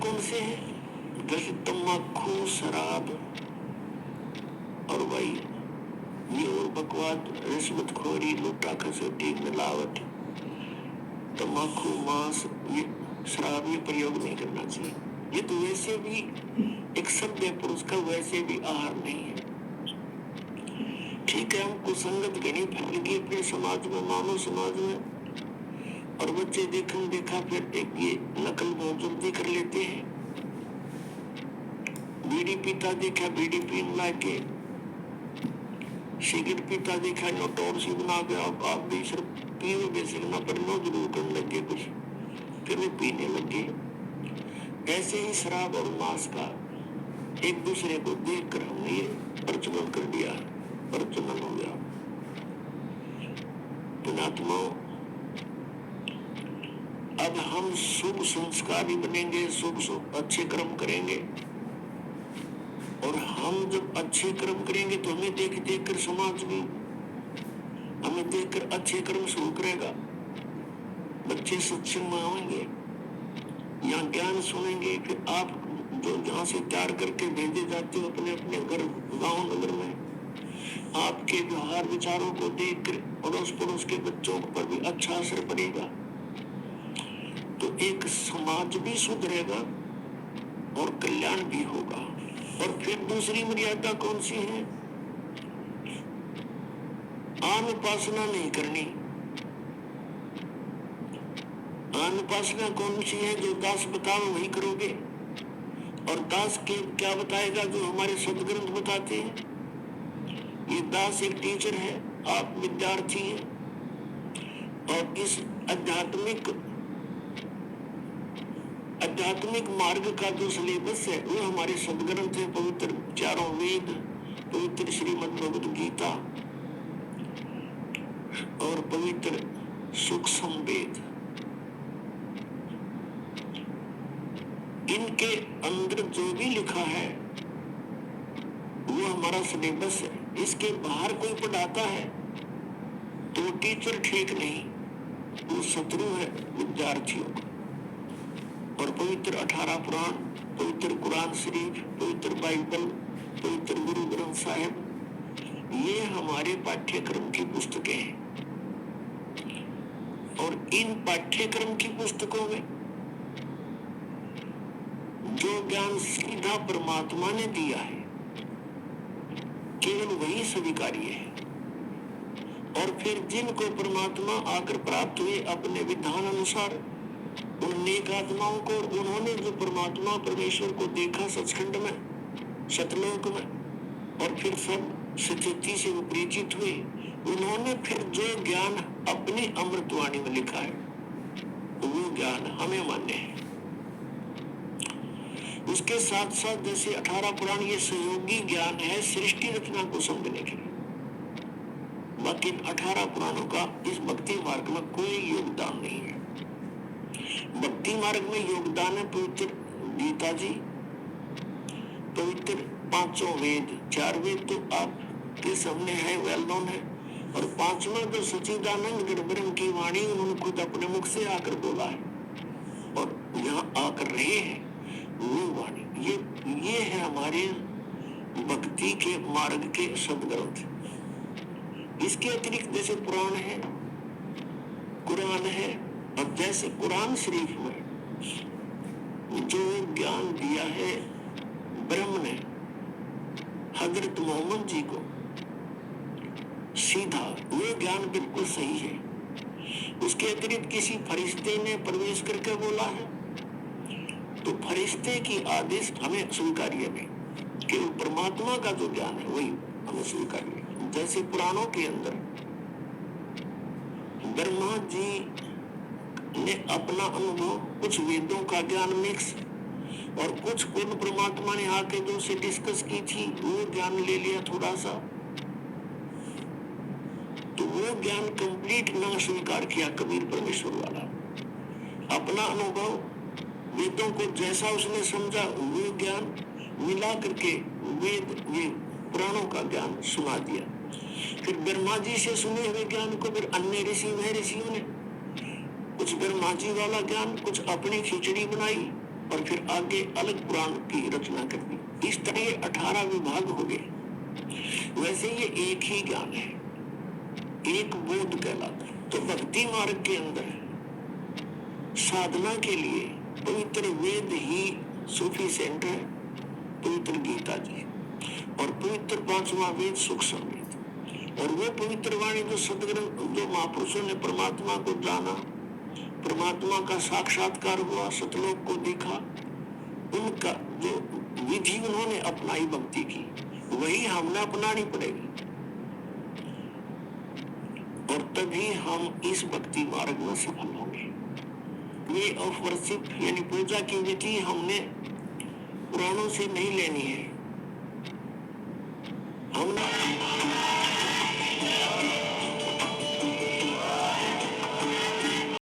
कौन से हैं? जैसे तम्बाकू, शराब और वही ये और बकवाद, रिश्वतखोरी, लूटा खसोटी, मिलावट, तम्बाकू, मांस, ये शराब, ये प्रयोग नहीं करना चाहिए। ये तो वैसे भी एक सभ्य पुरुष का वैसे भी आहार नहीं है। ठीक है, हमको संगत घनी फैल गई अपने समाज में, मानव समाज में, और बच्चे देखा देखा फिर एक ये नकल बहुत जल्दी कर लेते हैं। बीड़ी पीता देखा बीड़ी पीने लाके, सिगरेट पीता देखा नोटोर सी बना के आप भी सिर्फ पीने बेसिक ना पर नो जरूर करने लगे कुछ, फिर वो पीने लगे। ऐसे ही शराब और मांस का एक दूसरे को देख कर हमने ये प्रचलन कर दिया, प्रचलन हो गया। पुणात्माओं, अब हम शुभ संस्कारी बनेंगे, शुभ अच्छे कर्म करेंगे, और हम जब अच्छे कर्म करेंगे तो हमें देख देख कर समाज भी हमें देखकर अच्छे कर्म शुरू करेगा। बच्चे सत्संग में आएंगे, यहाँ ज्ञान सुनेंगे, फिर आप जो जहाँ से तैयार करके भेजे जाते हो अपने अपने घर गांव नगर में, आपके व्यवहार विचारों को देख कर अड़ोस पड़ोस के बच्चों पर भी अच्छा असर पड़ेगा, तो एक समाज भी सुधरेगा और कल्याण भी होगा। और फिर दूसरी मर्यादा कौन सी है? आन उपासना नहीं करनी। आन उपासना कौन सी है? जो दास बताओ वही करोगे, और दास के क्या बताएगा? जो हमारे सदग्रंथ बताते हैं। ये दास एक टीचर है, आप विद्यार्थी हैं, और इस आध्यात्मिक मार्ग का जो सिलेबस है वो हमारे सदग्रंथ है, पवित्र चारों वेद, पवित्र श्रीमद् भगवद गीता और पवित्र सूक्ष्म वेद। इनके अंदर जो भी लिखा है वो हमारा सिलेबस है। इसके बाहर कोई पढ़ाता है तो टीचर ठीक नहीं, वो शत्रु है विद्यार्थियों का। और पवित्र 18 पुराण, पवित्र कुरान शरीफ, पवित्र बाइबल, पवित्र गुरु ग्रंथ साहिब, ये हमारे पाठ्यक्रम की पुस्तकें हैं। और इन पाठ्यक्रम की पुस्तकों में जो ज्ञान सीधा परमात्मा ने दिया है केवल वही स्वीकार्य है। और फिर जिनको परमात्मा आकर प्राप्त हुए अपने विधान अनुसार, उन नेक आत्माओं को, उन्होंने जो परमात्मा परमेश्वर को देखा सचखंड में, सतलोक में, और फिर सब स्थिति से परिचित हुए, उन्होंने फिर जो ज्ञान अपनी अमृतवाणी में लिखा है वो ज्ञान हमें मान्य है। उसके साथ साथ जैसे 18 पुराण ये सहयोगी ज्ञान है सृष्टि रचना को समझने के लिए, बाकी 18 पुराणों का इस भक्ति मार्ग में कोई योगदान नहीं है। भक्ति मार्ग में योगदान है पवित्र गीता जी, पवित्र 5 वेद, 4 वेद तो आपके सामने है, वेल नोन है, और 5वां जो सच्चिदानंद गढ़ की वाणी उन्होंने खुद अपने मुख से आकर बोला है और यहाँ आकर रहे हैं वो वाणी। ये है हमारे भक्ति के मार्ग के सदग्रंथ। इसके अतिरिक्त जैसे पुराण है, कुरान है, और जैसे कुरान शरीफ में जो ज्ञान दिया है ब्रह्म ने हजरत मोहम्मद जी को सीधा, वो ज्ञान बिल्कुल सही है। उसके अतिरिक्त किसी फरिश्ते ने प्रवेश करके बोला है तो फरिश्ते की आदेश हमें स्वीकार्य नहीं, केवल परमात्मा का जो ज्ञान है वही हमें स्वीकार्य है। जैसे पुराणों के अंदर ब्रह्मा जी ने अपना अनुभव, कुछ वेदों का ज्ञान मिक्स और कुछ पूर्ण परमात्मा ने आके जो से डिस्कस की थी वो ज्ञान ले लिया थोड़ा सा, तो वो ज्ञान कंप्लीट ना स्वीकार किया कबीर परमेश्वर वाला। अपना अनुभव वेदों को जैसा उसने समझा वो ज्ञान मिला करके वेद पुराणों का ज्ञान सुना दिया। फिर ब्रह्मा जी से सुने हुए ज्ञान को फिर अन्य ऋषियों ने कुछ ब्रह्मा जी वाला ज्ञान, कुछ अपनी खिचड़ी बनाई और फिर आगे अलग पुराण की रचना कर दी। इस तरह ये 18 विभाग हो गए। वैसे ये एक ही ज्ञान है, एक बोध कहलाता है। तो भक्ति मार्ग के अंदर साधना के लिए पवित्र वेद ही सफिशिएंट है, पवित्र गीता जी और पवित्र 5वां वेद सुख संवेद। और वो पवित्र वाणी जो सदग्रंथ, जो महापुरुषों ने परमात्मा को जाना, परमात्मा का साक्षात्कार हुआ, सतलोक को देखा, उनका जो विधि उन्होंने अपनाई भक्ति की, वही हमने अपनानी पड़ेगी। और तभी हम इस भक्ति मार्ग में सफल होंगे। वे ऑफ वर्शिप यानी पूजा की विधि हमने पुराणों से नहीं लेनी है, हमने